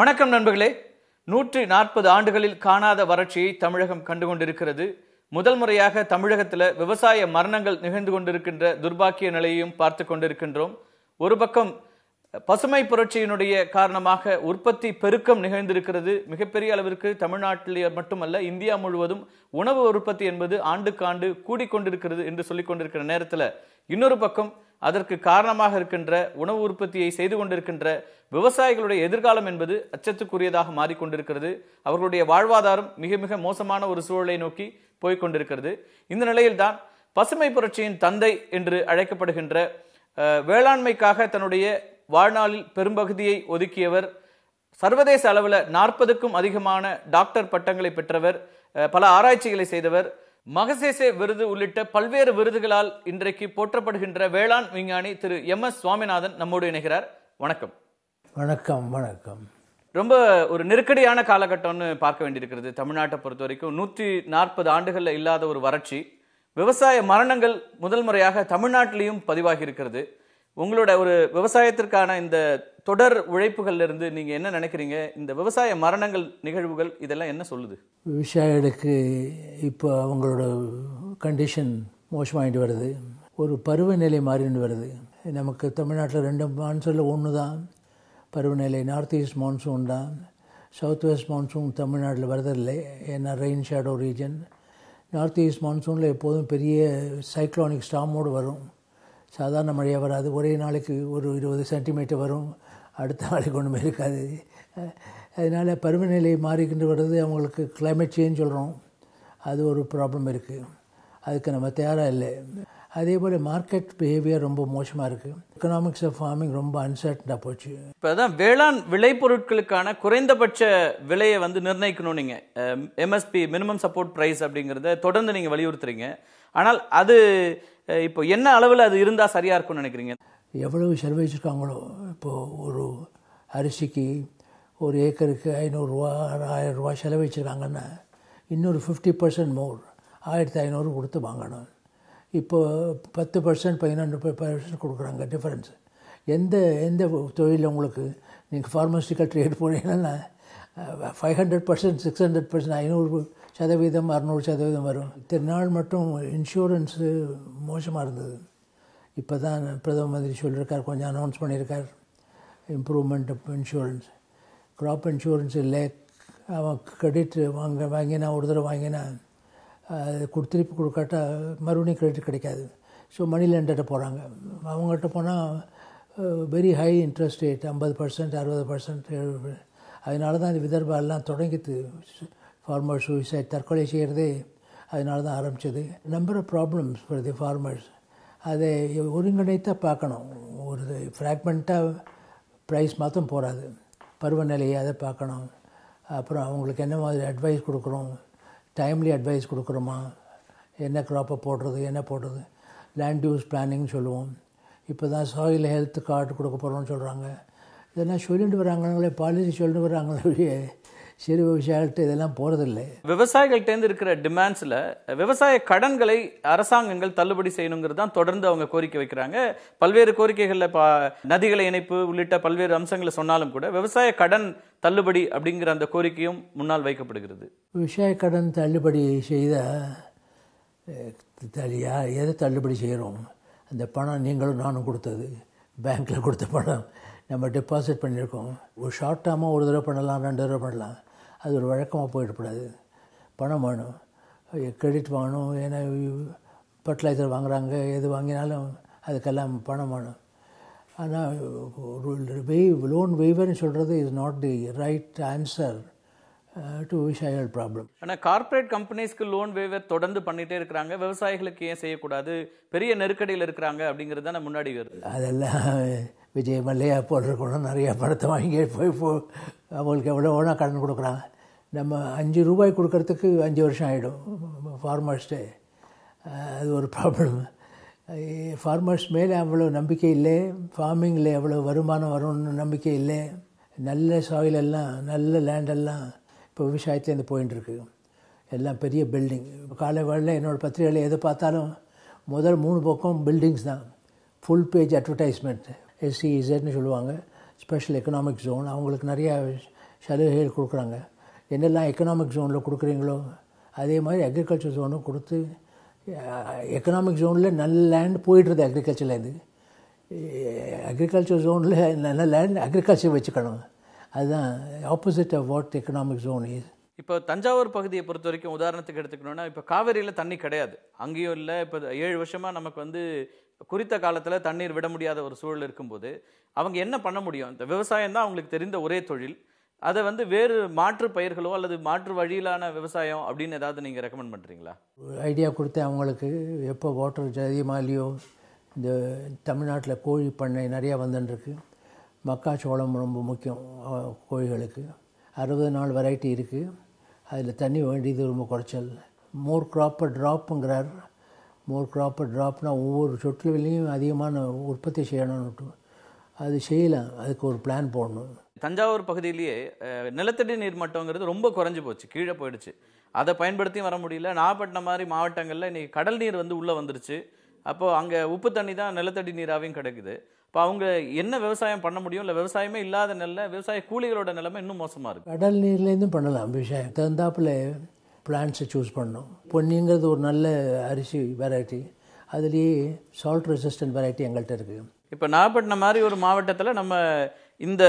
வணக்கம் நண்பர்களே. 140 ஆண்டுகளில் காணாத வறட்சியை தமிழகம் கண்டுகொண்டிருக்கிறது. முதல் முறையாக தமிழகத்தில் விவசாய மரணங்கள் நிகழ்ந்து கொண்டிருக்கின்ற துர்பாக்கிய நிலையையும் பார்த்து கொண்டிருக்கின்றோம். ஒரு பக்கம் பசுமை புரட்சியினுடைய காரணமாக உற்பத்தி பெருக்கம் நிகழ்ந்திருக்கிறது. மிகப்பெரிய அளவிற்கு தமிழ்நாட்டிலே மட்டுமல்ல, இந்தியா முழுவதும் உணவு உற்பத்தி என்பது ஆண்டுக்கு ஆண்டு கூடிக்கொண்டிருக்கிறது என்று சொல்லிக் கொண்டிருக்கிற நேரத்தில் இன்னொரு பக்கம் அதற்கு காரணமாக இருக்கின்ற உணவு உற்பத்தியை செய்து கொண்டிருக்கின்ற விவசாயிகளுடைய எதிர்காலம் என்பது அச்சத்துக்குரியதாக மாறிக்கொண்டிருக்கிறது. அவர்களுடைய வாழ்வாதாரம் மிக மிக மோசமான ஒரு சூழலை நோக்கி போய்கொண்டிருக்கிறது. இந்த நிலையில்தான் பசுமை புரட்சியின் தந்தை என்று அழைக்கப்படுகின்ற வேளாண்மைக்காக தன்னுடைய வாழ்நாளில் பெரும்பகுதியை ஒதுக்கியவர், சர்வதேச அளவில் 40க்கும் அதிகமான டாக்டர் பட்டங்களை பெற்றவர், பல ஆராய்ச்சிகளை செய்தவர், மகசேசே விருது உள்ளிட்ட பல்வேறு விருதுகளால் இன்றைக்கு போற்றப்படுகின்ற வேளாண் விஞ்ஞானி திரு MS சுவாமிநாதன் நம்மோடு இணைகிறார். வணக்கம். வணக்கம். வணக்கம். ரொம்ப ஒரு நெருக்கடியான காலகட்டம்னு பார்க்க வேண்டியிருக்கிறது. தமிழ்நாட்டை பொறுத்த வரைக்கும் 140 ஆண்டுகள்ல இல்லாத ஒரு வறட்சி, விவசாய மரணங்கள் முதல் முறையாக தமிழ்நாட்டிலையும் பதிவாகி இருக்கிறது. உங்களோட ஒரு விவசாயத்திற்கான இந்த தொடர் உழைப்புகள்ல இருந்து நீங்க என்ன நினைக்கிறீங்க? இந்த விவசாய மரணங்கள் நிகழ்வுகள் இதெல்லாம் என்ன சொல்லுது? விவசாயிகளுக்கு இப்போ அவங்களோட கண்டிஷன் மோசமாகிட்டு வருது. ஒரு பருவநிலை மாறிட்டு வருது. நமக்கு தமிழ்நாட்டில் 2 மான்சூனில் ஒன்று தான் பருவநிலை. நார்த் ஈஸ்ட் மான்சூன் தான். சவுத் வெஸ்ட் மான்சூன் தமிழ்நாட்டில் வரதில்லை, ஏன்னா rain shadow region. North east மான்சூனில் எப்போதும் பெரிய சைக்ளோனிக் ஸ்டாமோடு வரும். சாதாரண மழையாக வராது. ஒரே நாளைக்கு ஒரு 20 சென்டிமீட்டர் வரும், அடுத்த நாளைக்கு ஒன்றுமே இருக்காது. அதனால் பருவநிலை மாறிக்கிட்டு வருது. அவங்களுக்கு கிளைமேட் சேஞ்ச் சொல்கிறோம், அது ஒரு ப்ராப்ளம் இருக்குது. அதுக்கு நம்ம தயாராக இல்லை. அதே போல் மார்க்கெட் பிஹேவியர் ரொம்ப மோசமாக இருக்குது. எக்கனாமிக்ஸ் ஆஃப் ஃபார்மிங் ரொம்ப அன்சர்டனாக போச்சு. இப்போ அதான் வேளாண் விளைபொருட்களுக்கான குறைந்தபட்ச விலையை நிர்ணயிக்கணும். நீங்கள் MSP மினிமம் சப்போர்ட் ப்ரைஸ் அப்படிங்கிறத தொடர்ந்து நீங்கள் வலியுறுத்துறீங்க. ஆனால் அது இப்போ என்ன அளவில் அது இருந்தால் சரியாக இருக்கும்னு நினைக்கிறீங்க? எவ்வளவு செலவழிச்சிருக்காங்களோ. இப்போது ஒரு அரிசிக்கு ஒரு ஏக்கருக்கு 500 ரூபா 1000 ரூபா செலவழிச்சிருக்காங்கன்னா இன்னொரு 50% மோர் 1500 கொடுத்து வாங்கணும். இப்போ 10% 12% கொடுக்குறாங்க டிஃபரன்ஸ். எந்த தொழில் உங்களுக்கு நீங்கள் ஃபார்மஸ்டிக்கல் ட்ரேட் போனீங்கன்னா 500%, 600%, 500%, 600% வரும். இத்தனை நாள் மட்டும் இன்சூரன்ஸு மோசமாக இருந்தது. இப்போ தான் பிரதம மந்திரி சொல்லியிருக்கார், கொஞ்சம் அனௌன்ஸ் பண்ணியிருக்கார், improvement of insurance. Crop insurance இல்லை. அவன் கிரெடிட் வாங்கினா ஒரு தடவை வாங்கினா அது திருப்பி கொடுக்காட்டா மறுபடியும் கிரெடிட் கிடைக்காது. ஸோ மணி லெண்டர்கிட்ட போகிறாங்க. அவங்ககிட்ட போனால் வெரி ஹை இன்ட்ரெஸ்ட் ரேட், 50%, 60%, 70%. அதனால தான் இந்த விதர்பாலாம் தொடங்கிட்டு ஃபார்மர்ஸ் சூசைட், தற்கொலை செய்கிறதே அதனால தான் ஆரம்பித்தது. Number of problems for the farmers. அதை ஒருங்கிணைத்தாக பார்க்கணும். ஒரு ஃப்ராக்மெண்ட்டாக ப்ரைஸ் மாற்றம் போகாது. பருவநிலையை அதை பார்க்கணும். அப்புறம் அவங்களுக்கு என்ன மாதிரி அட்வைஸ் கொடுக்குறோம், டைம்லி அட்வைஸ் கொடுக்குறோமா, என்ன க்ராப்பை போடுறது, என்ன போடுறது, லேண்ட் யூஸ் பிளானிங் சொல்லுவோம். இப்போ தான் சாயில் ஹெல்த் கார்டு கொடுக்க போகிறோம்னு சொல்கிறாங்க. இதெல்லாம் சொல்லிட்டு வராங்களே, பாலிசி சொல்லிட்டு வராங்களே, சிறு விவசாயிகள்கிட்ட இதெல்லாம் போகிறதில்லை. விவசாயிகள்கிட்டேருந்து இருக்கிற டிமாண்ட்ஸில் விவசாய கடன்களை அரசாங்கங்கள் தள்ளுபடி செய்யணுங்கிறது தான் தொடர்ந்து அவங்க கோரிக்கை வைக்கிறாங்க. பல்வேறு கோரிக்கைகளில் நதிகளை இணைப்பு உள்ளிட்ட பல்வேறு அம்சங்களை சொன்னாலும் கூட விவசாய கடன் தள்ளுபடி அப்படிங்கிற அந்த கோரிக்கையும் முன்னால் வைக்கப்படுகிறது. விவசாய கடன் தள்ளுபடி செய்தால் எதை தள்ளுபடி செய்கிறோம்? அந்த பணம் நீங்களும் நானும் கொடுத்தது, பேங்க்கில் கொடுத்த பணம் நம்ம டெபாசிட் பண்ணியிருக்கோம். ஒரு ஷார்ட் டேர்மாக ஒரு தடவை பண்ணலாம், 2 தடவை பண்ணலாம். அது ஒரு வழக்கமாக போயிடக்கூடாது. பணம் வேணும், கிரெடிட் வாங்கணும். ஏன்னா ஃபர்டிலைசர் வாங்குகிறாங்க, எது வாங்கினாலும் அதுக்கெல்லாம் பணம் வேணும். ஆனால் லோன் வெய்வர்னு சொல்கிறது is not the right answer to விவசாயிகள் ப்ராப்ளம். ஆனால் கார்பரேட் கம்பெனிஸ்க்கு லோன் வேவர் தொடர்ந்து பண்ணிகிட்டே இருக்கிறாங்க. விவசாயிகளுக்கு ஏன் செய்யக்கூடாது? பெரிய நெருக்கடியில் இருக்கிறாங்க அப்படிங்கிறது தான் முன்னாடி வருது. அதெல்லாம் விஜய் மல்லையா போட்டிருக்கணும். நிறையா பணத்தை வாங்கி போய் அவங்களுக்கு எவ்வளோ வேணால் கடன் கொடுக்குறாங்க. நம்ம 5 ரூபாய் கொடுக்கறதுக்கு 5 வருஷம் ஆகிடும் ஃபார்மர்ஸ்ட்டு. அது ஒரு ப்ராப்ளம். ஃபார்மர்ஸ் மேலே அவ்வளோ நம்பிக்கை இல்லை. ஃபார்மிங்கில் எவ்வளோ வருமானம் வரும்னு நம்பிக்கை இல்லை. நல்ல சாயிலெல்லாம், நல்ல லேண்டெல்லாம் இப்போ விவசாயத்துலேருந்து போயின்ட்டுருக்கு. எல்லாம் பெரிய பில்டிங். காலை வேளையில் என்னோடய பத்திரிகையில் எது பார்த்தாலும் முதல் 3 பக்கம் பில்டிங்ஸ் தான். Full page advertisement. SEZன்னு சொல்லுவாங்க, ஸ்பெஷல் எக்கனாமிக் ஜோன். அவங்களுக்கு நிறையா சலுகைகள் கொடுக்குறாங்க. என்னெல்லாம் எக்கனாமிக் ஜோனில் கொடுக்குறீங்களோ அதே மாதிரி அக்ரிகல்ச்சர் ஜோனும் கொடுத்து, எக்கனாமிக் ஜோனில் நல்ல லேண்ட் போயிடுறது அக்ரிகல்ச்சர்லேருந்து. அக்ரிகல்ச்சர் ஜோனில் நல்ல லேண்ட் அக்ரிகல்ச்சர் வச்சுக்கணும். அதுதான் opposite of what economic zone is. இப்போ தஞ்சாவூர் பகுதியை பொறுத்த வரைக்கும் உதாரணத்துக்கு எடுத்துக்கணும்னா, இப்போ காவேரியில் தண்ணி கிடையாது, அங்கேயும் இல்லை. இப்போ 7 வருஷமாக நமக்கு வந்து குறித்த காலத்தில் தண்ணீர் விட முடியாத ஒரு சூழல் இருக்கும்போது அவங்க என்ன பண்ண முடியும்? இந்த விவசாயம் தான் அவங்களுக்கு தெரிந்த ஒரே தொழில். அதை வந்து வேறு மாற்று பயிர்களோ அல்லது மாற்று வழியிலான விவசாயம் அப்படின்னு ஏதாவது நீங்கள் ரெக்கமெண்ட் பண்ணுறீங்களா? ஐடியா கொடுத்தேன் அவங்களுக்கு. எப்போ வாட்டர் அதிகமாகலையோ, இந்த தமிழ்நாட்டில் கோழி பண்ணை நிறையா வந்துட்டுருக்கு. மக்காச்சோளம் ரொம்ப முக்கியம் கோழிகளுக்கு. 60 நாள் வெரைட்டி இருக்குது. அதில் தண்ணி வேண்டியது ரொம்ப குறைச்சல். மோர் க்ராப்பர் ட்ராப்புங்கிறார். மோர் க்ராப்பர் ட்ராப்னா ஒவ்வொரு சொட்டுலையும் அதிகமான உற்பத்தி செய்யணும்னுட்டு அது செய்யலாம். அதுக்கு ஒரு பிளான் போடணும். தஞ்சாவூர் பகுதியிலேயே நிலத்தடி நீர் மட்டங்கிறது ரொம்ப குறைஞ்சி போச்சு, கீழே போயிடுச்சு. அதை பயன்படுத்தியும் வர முடியல. நாகப்பட்டினம் மாதிரி மாவட்டங்களில் இன்றைக்கி கடல் நீர் வந்து உள்ளே வந்துருச்சு. அப்போது அங்கே உப்பு தண்ணி தான் நிலத்தடி நீராகவும் கிடைக்குது. இப்போ அவங்க என்ன விவசாயம் பண்ண முடியும்? இல்லை விவசாயமே இல்லாத விவசாய கூலிகளோட நிலைமை இன்னும் மோசமாக இருக்குது. கடல் நீர்லேருந்தும் பண்ணலாம் விவசாயம். தகுந்தாப்பில் பிளான்ட்ஸை சூஸ் பண்ணணும். பொன்னிங்கிறது ஒரு நல்ல அரிசி வெரைட்டி. அதுலேயே சால்ட் ரெசிஸ்டன்ட் வெரைட்டி எங்கள்கிட்ட இருக்குது. இப்போ நாகப்பட்டினம் மாதிரி ஒரு மாவட்டத்தில் நம்ம இந்த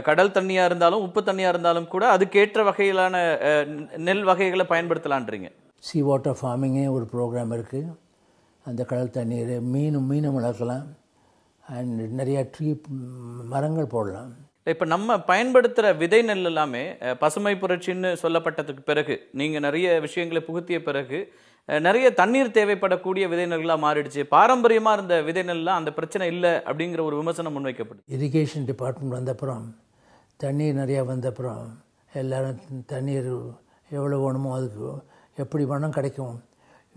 கடல் தண்ணியாக இருந்தாலும் உப்பு தண்ணியாக இருந்தாலும் கூட அதுக்கேற்ற வகையிலான நெல் வகைகளை பயன்படுத்தலான்றீங்க. சீ வாட்டர் ஃபார்மிங்கே ஒரு ப்ரோக்ராம் இருக்குது. அந்த கடல் தண்ணீர் மீனும் வளர்க்கலாம். அண்ட் நிறையா மரங்கள் போடலாம். இப்போ நம்ம பயன்படுத்துகிற விதை நெல் எல்லாமே பசுமை புரட்சின்னு சொல்லப்பட்டதுக்கு பிறகு, நீங்கள் நிறைய விஷயங்களை புகுத்திய பிறகு நிறைய தண்ணீர் தேவைப்படக்கூடிய விதை நெல்களாக மாறிடுச்சு. பாரம்பரியமாக இருந்த விதை நெல்லாம் அந்த பிரச்சனை இல்லை அப்படிங்கிற ஒரு விமர்சனம் முன்வைக்கப்படுது. இரிகேஷன் டிபார்ட்மெண்ட் வந்தப்புறம், தண்ணீர் நிறையா வந்தப்புறம் எல்லோரும் தண்ணீர் எவ்வளோ வேணுமோ அதுக்கு எப்படி வேணும் கிடைக்கும்.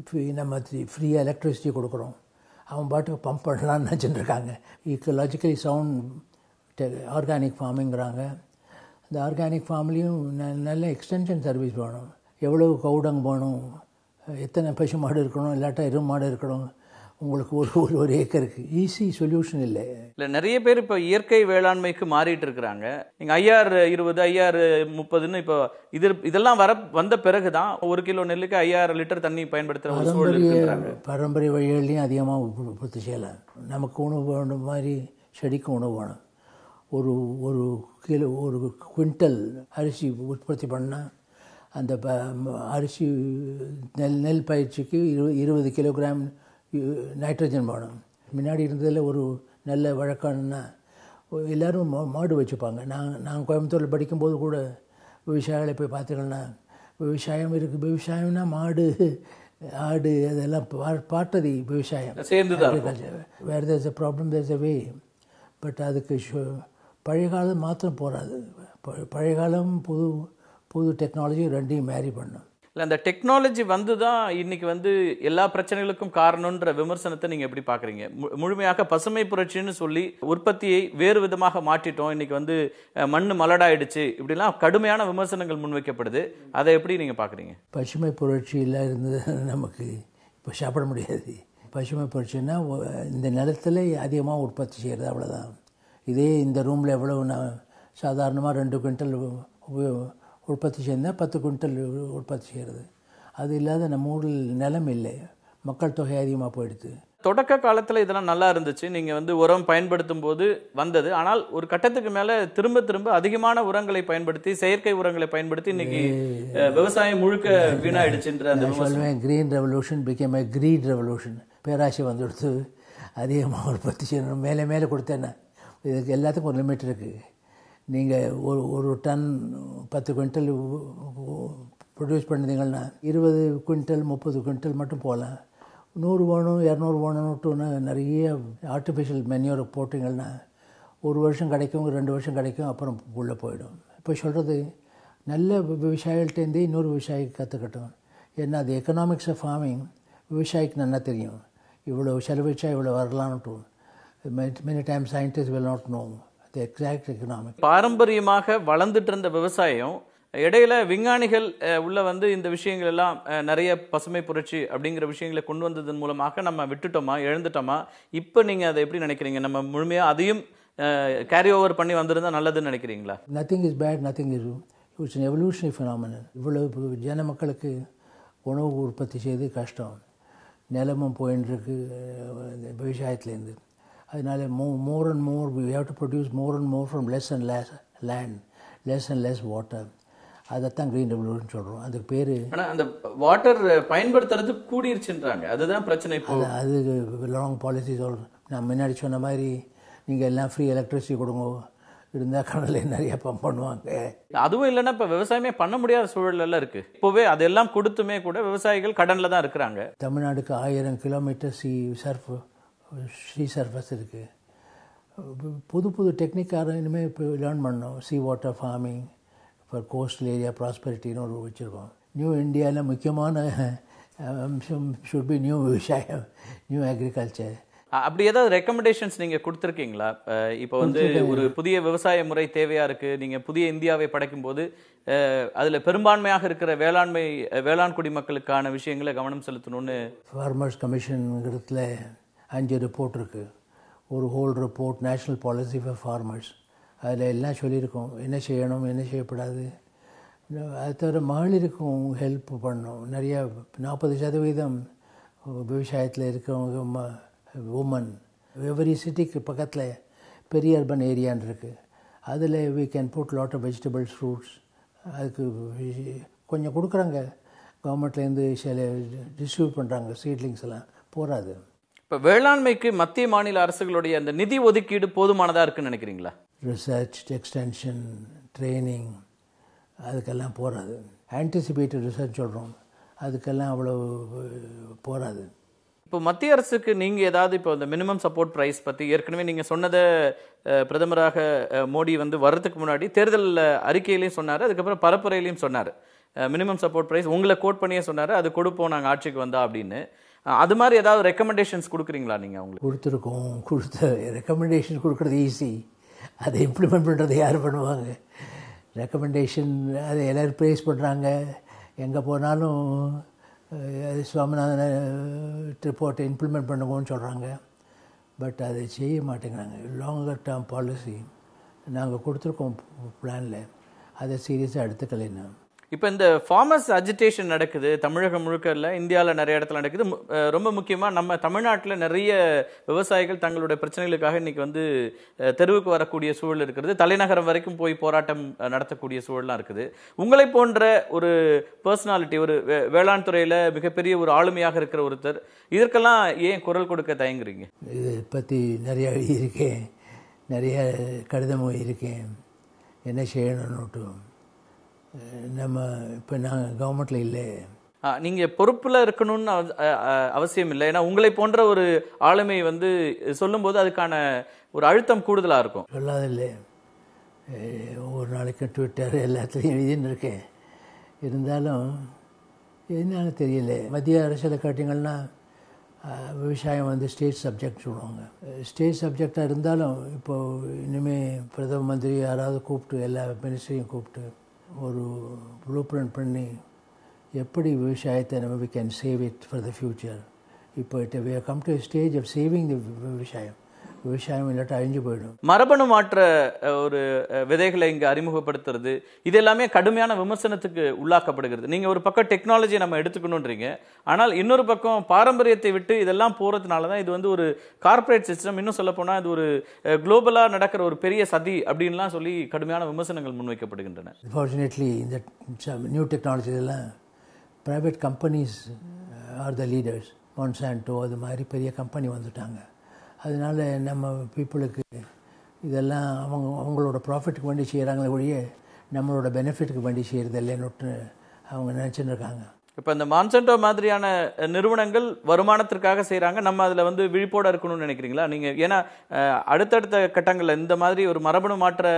இப்போ நம்ம ஃப்ரீயாக எலக்ட்ரிசிட்டி கொடுக்குறோம். அவன் பாட்டுக்கு பம்ப் பண்ணலான்னு நினச்சிட்டுருக்காங்க. ஈக்கலாஜிக்கலி சவுண்ட் ஆர்கானிக் ஃபார்மிங்கிறாங்க. அந்த ஆர்கானிக் ஃபார்ம்லேயும் நல்ல எக்ஸ்டென்ஷன் சர்வீஸ் வேணும். எவ்வளோ கவுடங் வேணும், எத்தனை பசு மாடு இருக்கணும், இல்லாட்டா எருமை மாடு இருக்கணும். உங்களுக்கு ஒரு ஏக்கருக்கு ஈஸி சொல்யூஷன் இல்லை. நிறைய பேர் இப்போ இயற்கை வேளாண்மைக்கு மாறிட்டு இருக்கிறாங்க. நீங்கள் IR 20 IR 30ன்னு இப்போ இதெல்லாம் வந்த பிறகுதான் 1 கிலோ நெல்லுக்கு 5000 லிட்டர் தண்ணி பயன்படுத்துகிற பாரம்பரிய வழிகள்லையும் அதிகமாக உற்பத்தி செய்யலாம். நமக்கு உணவு வேணும் மாதிரி செடிக்கு உணவு வேணும். ஒரு கிலோ ஒரு குவிண்டல் அரிசி உற்பத்தி பண்ணால் அந்த அரிசி நெல் பயிற்சிக்கு 20 கிலோகிராம் நைட்ரஜன் வேணும். முன்னாடி இருந்ததில் ஒரு நல்ல வழக்கம்னா எல்லோரும் மாடு வச்சுப்பாங்க. நான் கோயம்புத்தூரில் படிக்கும்போது கூட விவசாயிகளை போய் பார்த்துக்கலன்னா விவசாயம் இருக்குது. விவசாயம்னா மாடு ஆடு அதெல்லாம் பார்த்தது விவசாயம் சேர்ந்து வேறு there's a problem there's a way. But அதுக்கு பழைய காலம் மாத்திரம் போகாது. பழைய காலம் புது டெக்னாலஜி ரெண்டையும் மேரி பண்ணும். இல்லை, அந்த டெக்னாலஜி வந்து தான் இன்னைக்கு வந்து எல்லா பிரச்சனைகளுக்கும் காரணம்ன்ற விமர்சனத்தை நீங்கள் எப்படி பார்க்குறீங்க? முழுமையாக பசுமை புரட்சின்னு சொல்லி உற்பத்தியை வேறு விதமாக மாற்றிட்டோம், இன்னைக்கு வந்து மண் மலடாயிடுச்சு, இப்படிலாம் கடுமையான விமர்சனங்கள் முன்வைக்கப்படுது. அதை எப்படி நீங்கள் பார்க்குறீங்க? பசுமை புரட்சியில் இருந்து நமக்கு இப்போ சாப்பிட முடியாது. பசுமை புரட்சின்னா இந்த நிலத்தில் அதிகமாக உற்பத்தி செய்கிறது, அவ்வளோதான். இதே இந்த ரூமில் எவ்வளவு நான் சாதாரணமாக 2 குவிண்டல் உற்பத்தி செய்தால் 10 குவிண்டல் உற்பத்தி செய்கிறது. அது இல்லாத நம்ம ஊரில் நிலம் இல்லை, மக்கள் தொகை அதிகமாக போயிடுது. தொடக்க காலத்தில் இதெல்லாம் நல்லா இருந்துச்சு, நீங்கள் வந்து உரம் பயன்படுத்தும் போது வந்தது. ஆனால் ஒரு கட்டத்துக்கு மேலே திரும்ப அதிகமான உரங்களை பயன்படுத்தி, செயற்கை உரங்களை பயன்படுத்தி இன்னைக்கு விவசாயம் முழுக்க வீணாயிடுச்சுன்ற அந்த சொல்லுவேன். Green revolution became a greet revolution. பேராசை வந்துடுத்து அதிகமாக உற்பத்தி செய்யணும். மேலே கொடுத்தேன்னா இதுக்கு எல்லாத்துக்கும் ஒரு லிமிட் இருக்குது. நீங்கள் ஒரு டன் 10 குவிண்டல் ப்ரொடியூஸ் பண்ணிங்கன்னா 20 குவிண்டல் 30 குவிண்டல் மட்டும் போகலாம். 100 வேணும் 200 வேணும்னுட்டு நிறைய ஆர்டிஃபிஷியல் மென்யூர் போட்டிங்கன்னா 1 வருஷம் கிடைக்கும், 2 வருஷம் கிடைக்கும், அப்புறம் உள்ளே போயிடும். இப்போ சொல்கிறது நல்ல விவசாயிகள்கிட்டேருந்தே இன்னொரு விவசாயிக்கு கற்றுக்கட்டும். ஏன்னா அது எக்கனாமிக்ஸ் ஆஃப் ஃபார்மிங் விவசாயிக்கு நல்லா தெரியும். இவ்வளோ செலவிச்சா இவ்வளோ வரலான்ட்டு. Many time scientist will not know the exact economic. பாரம்பரியமாக வளர்ந்துட்டு இருந்த விவசாயம் இடையில விஞ்ஞானிகள் உள்ள வந்து இந்த விஷயங்கள் எல்லாம் நிறைய பசுமை புரட்சி அப்படிங்கிற விஷயங்களை கொண்டு வந்ததன் மூலமாக நம்ம விட்டுட்டோமா, இழந்துட்டோமா? இப்போ நீங்கள் அதை எப்படி நினைக்கிறீங்க? நம்ம முழுமையாக அதையும் கேரி ஓவர் பண்ணி வந்திருந்தா நல்லதுன்னு நினைக்கிறீங்களா? Nothing is bad, nothing is it's an evolutionary phenomenon. இவ்வளவு ஜன மக்களுக்கு உணவு உற்பத்தி செய்து கஷ்டம், நிலமும் போயின்னு இருக்கு விவசாயத்துலேருந்து. அதனால more and more we have to produce more and more from less and less land, less and less water. அதைத்தான் க்ரீன் ரெவல்யூஷன் சொல்கிறோம். அதுக்கு பேர். ஆனால் அந்த வாட்டர் பயன்படுத்துறது கூடிருச்சுன்றாங்க, அதுதான் பிரச்சனை. இப்போ அது லாங் பாலிசி சொல்கிறோம். நான் முன்னாடி சொன்ன மாதிரி நீங்கள் எல்லாம் ஃப்ரீ எலக்ட்ரிசிட்டி கொடுங்க, இருந்தால் கடலில் நிறைய பம்ப் பண்ணுவாங்க. அதுவும் இல்லைன்னா இப்போ விவசாயமே பண்ண முடியாத சூழலெல்லாம் இருக்குது. இப்போவே அதெல்லாம் கொடுத்துமே கூட விவசாயிகள் கடனில் தான் இருக்கிறாங்க. தமிழ்நாடுக்கு 1000 கிலோமீட்டர் சீ சர்ஃபஸ் இருக்குது. புது புது டெக்னிக்காக இனிமேல் இப்போ லேர்ன் பண்ணோம். Sea water farming for coastal area ப்ராஸ்பெரிட்டின்னு ஒரு வச்சுருக்கோம். நியூ இந்தியாவில் முக்கியமான அம்சம் ஷுட் பி நியூ விவசாயம், நியூ அக்ரிகல்ச்சர். அப்படி ஏதாவது ரெக்கமெண்டேஷன்ஸ் நீங்கள் கொடுத்துருக்கீங்களா? இப்போ வந்து ஒரு புதிய விவசாய முறை தேவையாக இருக்குது, நீங்கள் புதிய இந்தியாவை படைக்கும் போது அதில் பெரும்பான்மையாக இருக்கிற வேளாண் குடிமக்களுக்கான விஷயங்களை கவனம் செலுத்தணும்னு. ஃபார்மர்ஸ் கமிஷனுங்கிறதுல 5 ரிப்போர்ட் இருக்குது. ஒரு whole report national policy for farmers. அதில் எல்லாம் சொல்லியிருக்கோம், என்ன செய்யணும் என்ன செய்யக்கூடாது. அது தவிர மகளிருக்கும் ஹெல்ப் பண்ணணும். நிறையா 40% விவசாயத்தில் இருக்கிறவங்க உமன். எவரி சிட்டிக்கு பக்கத்தில் பெரிய அர்பன் ஏரியான்னு இருக்குது. அதில் we can put lot of vegetables, fruits. அதுக்கு கொஞ்சம் கொடுக்குறாங்க கவர்மெண்ட்லேருந்து, சில டிஸ்ட்ரிபியூட் பண்ணுறாங்க. சீட்லிங்ஸ் எல்லாம் போகாது. இப்போ வேளாண்மைக்கு மத்திய மாநில அரசுகளுடைய அந்த நிதி ஒதுக்கீடு போதுமானதாக இருக்குன்னு நினைக்கிறீங்களா? ரிசர்ச், எக்ஸ்டென்ஷன், ட்ரைனிங், அதுக்கெல்லாம் போகாது. ஆன்டிசிபேட்டட் ரிசர்ச் சொல்கிறோம், அதுக்கெல்லாம் அவ்வளோ போகாது. இப்போ மத்திய அரசுக்கு நீங்கள் ஏதாவது இப்போ இந்த மினிமம் சப்போர்ட் ப்ரைஸ் பற்றி ஏற்கனவே நீங்கள் சொன்னதை பிரதமராக மோடி வந்து வர்றதுக்கு முன்னாடி தேர்தல் அறிக்கையிலையும் சொன்னார், அதுக்கப்புறம் பரப்புரையிலையும் சொன்னார். மினிமம் சப்போர்ட் ப்ரைஸ் உங்களை கோட் பண்ணியே சொன்னார், அது கொடுப்போம் நாங்கள் ஆட்சிக்கு வந்தா அப்படின்னு. அது மாதிரி ஏதாவது ரெக்கமெண்டேஷன்ஸ் கொடுக்குறீங்களா நீங்கள்? அவங்களுக்கு கொடுத்துருக்கோம். ரெக்கமெண்டேஷன் கொடுக்குறது ஈஸி, அதை இம்ப்ளிமெண்ட் பண்ணுறது யார் பண்ணுவாங்க? ரெக்கமெண்டேஷன் அதை எல்லோரும் ப்ரைஸ் பண்ணுறாங்க. எங்கே போனாலும் சுவாமிநாதன் ரிப்போர்ட்டை இம்ப்ளிமெண்ட் பண்ணுங்கன்னு சொல்கிறாங்க. பட் அதை செய்ய மாட்டேங்கிறாங்க. லாங்கர் டேர்ம் பாலிசி நாங்கள் கொடுத்துருக்கோம் பிளானில், அதை சீரியஸாக எடுத்துக்கலைன்னா. இப்போ இந்த ஃபார்மர்ஸ் அஜிடேஷன் நடக்குது தமிழகம் முழுக்க இல்லை, இந்தியாவில் நிறைய இடத்துல நடக்குது. ரொம்ப முக்கியமாக நம்ம தமிழ்நாட்டில் நிறைய விவசாயிகள் தங்களுடைய பிரச்சனைகளுக்காக இன்னைக்கு வந்து தெருவுக்கு வரக்கூடிய சூழல் இருக்கிறது. தலைநகரம் வரைக்கும் போய் போராட்டம் நடத்தக்கூடிய சூழலாம் இருக்குது. உங்களை போன்ற ஒரு பர்சனாலிட்டி, ஒரு வேளாண் துறையில் மிகப்பெரிய ஒரு ஆளுமையாக இருக்கிற ஒருத்தர், இதற்கெல்லாம் ஏன் குரல் கொடுக்க தயங்குறீங்க? இதை பற்றி நிறைய எழுதியிருக்கேன், நிறைய கடிதம் எழுதியிருக்கேன், என்ன செய்யணும்னுட்டு. நம்ம இப்போ நாங்கள் கவர்மெண்ட்டில் இல்லை. நீங்கள் பொறுப்பில் இருக்கணும்னு அவசியம் இல்லை. ஏன்னா உங்களை போன்ற ஒரு ஆளுமை வந்து சொல்லும்போது அதுக்கான ஒரு அழுத்தம் கூடுதலாக இருக்கும். சொல்லாதில்லை, ஒவ்வொரு நாளைக்கும் ட்விட்டர் எல்லாத்துலேயும் எழுதின்னு இருக்கேன். இருந்தாலும் என்னன்னு தெரியல. மத்திய அரசில் கேட்டிங்கன்னா விவசாயம் வந்து ஸ்டேட் சப்ஜெக்ட் சொல்லுவாங்க. ஸ்டேட் சப்ஜெக்டாக இருந்தாலும் இப்போது இனிமேல் பிரதம மந்திரி யாராவது கூப்பிட்டு எல்லா மினிஸ்ட்ரியும் கூப்பிட்டு ஒரு ப்ளூ பிரிண்ட் பண்ணி எப்படி விவசாயத்தை நம்ம we can save it for the future. இப்போ we have come to stage of saving the விவசாயம். விவசாயம் இல்லாட்ட அழிஞ்சு போயிடும். மரபணு மாற்ற ஒரு விதைகளை இங்கே அறிமுகப்படுத்துறது, இது எல்லாமே கடுமையான விமர்சனத்துக்கு உள்ளாக்கப்படுகிறது. நீங்கள் ஒரு பக்கம் டெக்னாலஜியை நம்ம எடுத்துக்கணுன்றீங்க, ஆனால் இன்னொரு பக்கம் பாரம்பரியத்தை விட்டு இதெல்லாம் போகிறதுனால தான் இது வந்து ஒரு கார்பரேட் சிஸ்டம், இன்னும் சொல்ல போனால் இது ஒரு குளோபலாக நடக்கிற ஒரு பெரிய சதி அப்படின்லாம் சொல்லி கடுமையான விமர்சனங்கள் முன்வைக்கப்படுகின்றன. அன்ஃபார்ச்சுனேட்லி இந்த நியூ டெக்னாலஜிலாம் private companies are the leaders. Monsanto அது மாதிரி பெரிய கம்பெனி வந்துட்டாங்க. அதனால் நம்ம பீப்புளுக்கு இதெல்லாம் அவங்களோட ப்ராஃபிட்டுக்கு வேண்டி செய்கிறாங்களே ஒழிய நம்மளோட பெனிஃபிட்டுக்கு வேண்டி செய்கிறது இல்லைன்னு அவங்க நினச்சின்னு இருக்காங்க. இப்போ இந்த மான்சான்டோ மாதிரியான நிறுவனங்கள் வருமானத்திற்காக செய்கிறாங்க, நம்ம அதில் வந்து விழிப்போடு இருக்கணும்னு நினைக்கிறீங்களா நீங்கள்? ஏன்னா அடுத்தடுத்த கட்டங்களில் இந்த மாதிரி ஒரு மரபணு மாற்ற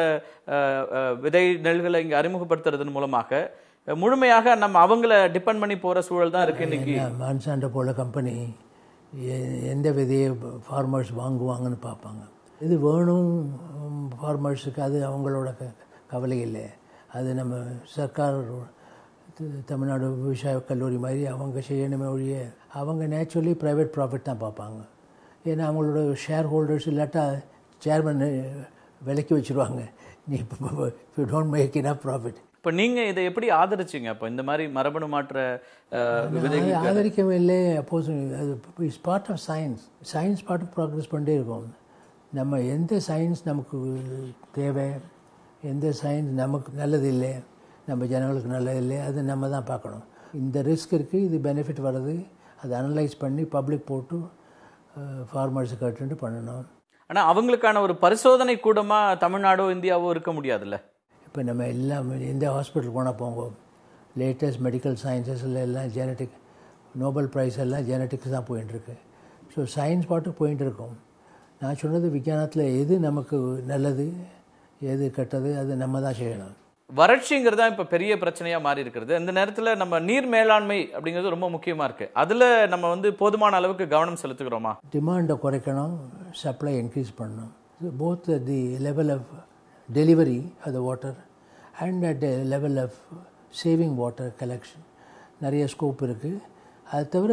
விதை நெல்களை இங்கே அறிமுகப்படுத்துறதன் மூலமாக முழுமையாக நம்ம அவங்கள டிபெண்ட் பண்ணி போகிற சூழல் தான் இருக்குது இன்னைக்கு. மான்சான்டோ போல கம்பெனி எந்த விதையை ஃபார்மர்ஸ் வாங்குவாங்கன்னு பார்ப்பாங்க. இது வேணும் ஃபார்மர்ஸுக்கு, அது அவங்களோட கவலை இல்லை. அது நம்ம சர்க்கார் தமிழ்நாடு விவசாய கல்லூரி மாதிரி அவங்க செய்யணுமே ஒழிய அவங்க நேச்சுரலி ப்ரைவேட் ப்ராஃபிட் தான் பார்ப்பாங்க. ஏன்னா அவங்களோட ஷேர் ஹோல்டர்ஸ் இல்லாட்டா சேர்மன் விலைக்கு வச்சுருவாங்க. நீ you don't make enough profit. இப்போ நீங்கள் இதை எப்படி ஆதரிச்சிங்க? அப்போ இந்த மாதிரி மரபணு மாற்ற விதைகள் ஆதரிக்கவே இல்லை. அப்போஸ் அது it's part of science. Science part of progress பண்ணிட்டே இருக்கும். நம்ம எந்த சயின்ஸ் நமக்கு தேவை, எந்த சயின்ஸ் நமக்கு நல்லது இல்லை, நம்ம ஜனங்களுக்கு நல்லது இல்லை, அது நம்ம தான் பார்க்கணும். இந்த ரிஸ்க் இருக்குது, இது பெனிஃபிட் வருது, அதை அனலைஸ் பண்ணி பப்ளிக் போட்டு ஃபார்மர்ஸுக்கு கட்டுன்ட்டு பண்ணணும். ஆனால் அவங்களுக்கான ஒரு பரிசோதனை கூடமாக தமிழ்நாடோ இந்தியாவோ இருக்க முடியாதுல்ல? இப்போ நம்ம எல்லாம் எந்த ஹாஸ்பிட்டல் போனால் போங்க, லேட்டஸ்ட் மெடிக்கல் சயின்சஸில் எல்லாம் ஜெனட்டிக் நோபல் ப்ரைஸ் எல்லாம் ஜெனட்டிக்ஸ் தான் போயிட்டுருக்கு. ஸோ சயின்ஸ் பாட்டுக்கு போயிட்டு இருக்கோம். நான் சொன்னது விஞ்ஞானத்தில் எது நமக்கு நல்லது எது கெட்டது அது நம்ம தான் செய்யணும். வறட்சிங்கிறது தான் இப்போ பெரிய பிரச்சனையாக மாறி இருக்கிறது. அந்த நேரத்தில் நம்ம நீர் மேலாண்மை அப்படிங்கிறது ரொம்ப முக்கியமாக இருக்குது. அதில் நம்ம வந்து போதுமான அளவுக்கு கவனம் செலுத்துகிறோமா? டிமாண்டை குறைக்கணும், சப்ளை இன்க்ரீஸ் பண்ணணும். Both the level of delivery of the water and at the level of saving water collection நிறைய ஸ்கோப் இருக்குது. அது தவிர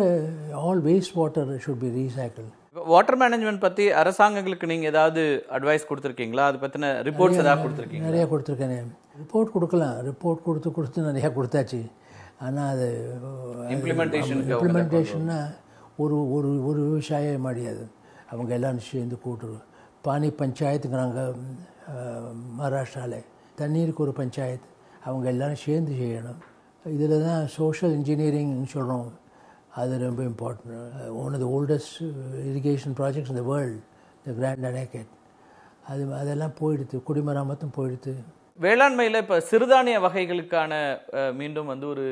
all waste water should be recycle. Water management பற்றி அரசாங்கங்களுக்கு நீங்கள் ஏதாவது அட்வைஸ் கொடுத்துருக்கீங்களா? அது பற்றின ரிப்போர்ட்ஸ் ஏதாவது கொடுத்துருக்கீங்க? நிறையா கொடுத்துருக்கேன். ரிப்போர்ட் கொடுக்கலாம், ரிப்போர்ட் கொடுத்து நிறையா கொடுத்தாச்சு. ஆனால் அது இம்ப்ளிமெண்டேஷன்னா ஒரு ஒரு ஒரு விவசாயம் முடியாது. அவங்க எல்லாம் சேர்ந்து கூட்டுரு பானி பஞ்சாயத்துங்கிறாங்க மகாராஷ்டிராவில். தண்ணீருக்கு ஒரு பஞ்சாயத்து, அவங்க எல்லோரும் சேர்ந்து செய்யணும். இதில் தான் சோஷியல் இன்ஜினியரிங்னு சொல்கிறோம். அது ரொம்ப important. One of the oldest irrigation projects in the world, the grand Anicut. அதெல்லாம் போயிடுது, குடிமராமத்தும் போயிடுது. வேளாண்மையில் இப்போ சிறுதானிய வகைகளுக்கான மீண்டும் வந்து ஒரு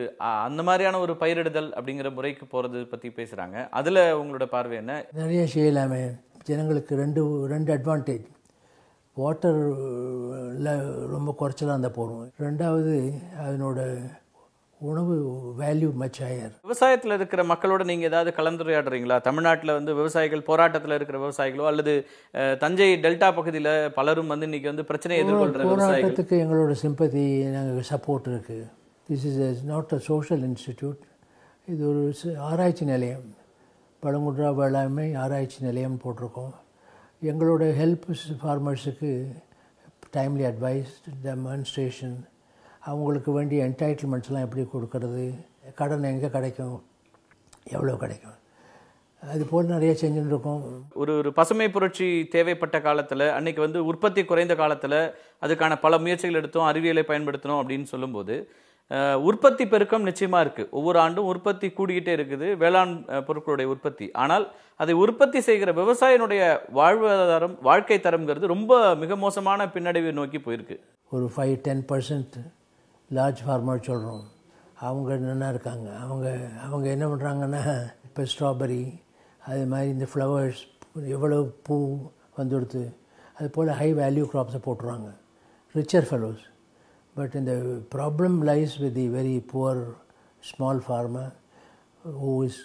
அந்த மாதிரியான ஒரு பயிரிடுதல் அப்படிங்கிற முறைக்கு போகிறது பற்றி பேசுகிறாங்க. அதில் உங்களோட பார்வை என்ன? நிறைய செய்யலாமே. ஜனங்களுக்கு ரெண்டு அட்வான்டேஜ். வாட்டரில் ரொம்ப குறைச்சலாக இருந்தால் போகிறோம். ரெண்டாவது அதனோட உணவு வேல்யூ மச் ஹையர். விவசாயத்தில் இருக்கிற மக்களோட நீங்கள் ஏதாவது கலந்துரையாடுறீங்களா? தமிழ்நாட்டில் வந்து விவசாயிகள் போராட்டத்தில் இருக்கிற விவசாயிகளோ அல்லது தஞ்சை டெல்டா பகுதியில் பலரும் வந்து இன்னைக்கு வந்து பிரச்சனையை எதிர்கொள்கிற போராட்டத்துக்கு எங்களோட சிம்பத்தி, நாங்கள் சப்போர்ட் இருக்குது. This is not a social institute. இது ஒரு ஆராய்ச்சி நிலையம், பழங்குன்றா வேளாண்மை ஆராய்ச்சி நிலையம் போட்டிருக்கோம். எங்களோட ஹெல்ப் ஃபார்மர்ஸுக்கு டைம்லி அட்வைஸ், டெமான்ஸ்ட்ரேஷன், அவங்களுக்கு வேண்டிய என்டைட்டில்மெண்ட்ஸ்லாம் எப்படி கொடுக்கறது, கடன் எங்கே கிடைக்கும், எவ்வளோ கிடைக்கும், அது போல் நிறைய செஞ்சுட்டு இருக்கோம். ஒரு பசுமை புரட்சி தேவைப்பட்ட காலத்தில் அன்னைக்கு வந்து உற்பத்தி குறைந்த காலத்தில் அதுக்கான பல முயற்சிகள் எடுத்தோம், அறிவியலை பயன்படுத்தணும் அப்படின்னு சொல்லும்போது உற்பத்தி பெருக்கம் நிச்சயமாக இருக்குது. ஒவ்வொரு ஆண்டும் உற்பத்தி கூடிக்கிட்டே இருக்குது, வேளாண் பொருட்களுடைய உற்பத்தி. ஆனால் அதை உற்பத்தி செய்கிற விவசாயினுடைய வாழ்வாதாரம், வாழ்க்கை தரம்ங்கிறது ரொம்ப மிக மோசமான பின்னடைவை நோக்கி போயிருக்கு. ஒரு 5-10% லார்ஜ் ஃபார்மர் சொல்கிறோம், அவங்க நல்லா இருக்காங்க. அவங்க என்ன பண்ணுறாங்கன்னா, இப்போ ஸ்ட்ராபெரி அது மாதிரி இந்த ஃப்ளவர்ஸ் எவ்வளோ பூ வந்துடுது, அது போல் ஹை வேல்யூ க்ராப்ஸை போட்டுருவாங்க, ரிச்சர் ஃபெலோஸ். பட் இந்த problem lies with the very poor small farmer who is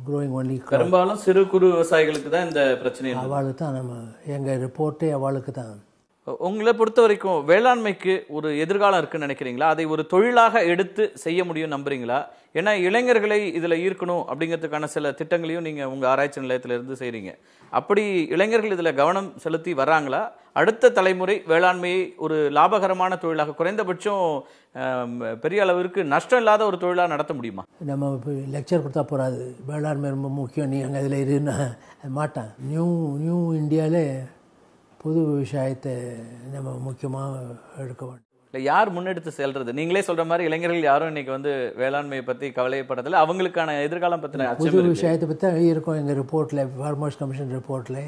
growing only crop. பெரும்பாலும் சிறு குறு விவசாயிகளுக்கு தான் இந்த பிரச்சனை. அவளுக்கு தான் நம்ம எங்கள் ரிப்போர்ட்டே அவளுக்கு தான். உங்களை பொறுத்த வரைக்கும் வேளாண்மைக்கு ஒரு எதிர்காலம் இருக்குன்னு நினைக்கிறீங்களா? அதை ஒரு தொழிலாக எடுத்து செய்ய முடியும் நம்புறீங்களா? ஏன்னா இளைஞர்களை இதில் ஈர்க்கணும் அப்படிங்கிறதுக்கான சில திட்டங்களையும் நீங்கள் உங்கள் ஆராய்ச்சி நிலையத்திலிருந்து செய்கிறீங்க. அப்படி இளைஞர்கள் இதில் கவனம் செலுத்தி வராங்களா? அடுத்த தலைமுறை வேளாண்மையை ஒரு லாபகரமான தொழிலாக, குறைந்தபட்சம் பெரிய அளவிற்கு நஷ்டம் இல்லாத ஒரு தொழிலாக நடத்த முடியுமா? நம்ம இப்போ லெக்சர் கொடுத்தா போகாது, வேளாண்மை ரொம்ப முக்கியம், நீ அங்கே இதில் இருன்னா மாட்டான். நியூ இந்தியாவிலே புது விவசாயத்தை நம்ம முக்கியமாக எடுக்க வேண்டும். இல்லை, யார் முன்னெடுத்து செல்றது? நீங்களே சொல்ற மாதிரி இளைஞர்கள் யாரும் இன்னைக்கு வந்து வேளாண்மையை பற்றி கவலைப்படதில்லை. அவங்களுக்கான எதிர்காலம் பற்றின புது விவசாயத்தை பற்றி தான் இருக்கும் எங்கள் ரிப்போர்ட்டில், ஃபார்மர்ஸ் கமிஷன் ரிப்போர்ட்டில்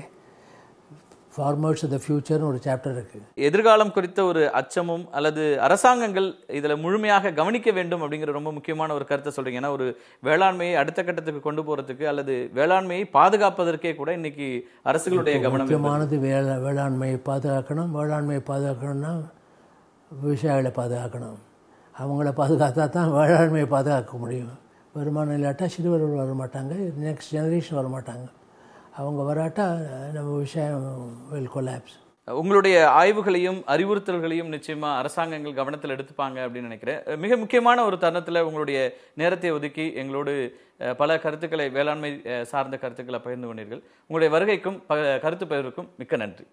ஃபார்மர்ஸ் ஆஃப் த ஃபியூச்சர்னு ஒரு சாப்டர் இருக்குது. எதிர்காலம் குறித்த ஒரு அச்சமும் அல்லது அரசாங்கங்கள் இதில் முழுமையாக கவனிக்க வேண்டும் அப்படிங்கிற ரொம்ப முக்கியமான ஒரு கருத்தை சொல்றீங்க. ஏன்னா ஒரு வேளாண்மையை அடுத்த கட்டத்துக்கு கொண்டு போறதுக்கு அல்லது வேளாண்மையை பாதுகாப்பதற்கே கூட இன்னைக்கு அரசுகளுடைய கவனம் முக்கியமானது. வேளாண்மையை பாதுகாக்கணும். வேளாண்மையை பாதுகாக்கணும்னா விவசாயிகளை பாதுகாக்கணும். அவங்கள பாதுகாத்தா தான் வேளாண்மையை பாதுகாக்க முடியும். வருமானம் இல்லாட்டா சிறுவர்கள் வரமாட்டாங்க, நெக்ஸ்ட் ஜெனரேஷன் வரமாட்டாங்க. அவங்க வராட்டா நம்ம விவசாயம் வில் கொலாப்ஸ். உங்களுடைய ஆய்வுகளையும் அறிவுறுத்தல்களையும் நிச்சயமா அரசாங்கங்கள் கவனத்தில் எடுத்துப்பாங்க அப்படின்னு நினைக்கிறேன். மிக முக்கியமான ஒரு தருணத்தில் உங்களுடைய நேரத்தை ஒதுக்கி எங்களோடு பல கருத்துக்களை, வேளாண்மை சார்ந்த கருத்துக்களை பகிர்ந்து கொண்டீர்கள். உங்களுடைய வருகைக்கும் கருத்து பகிர்வுக்கும் மிக்க நன்றி.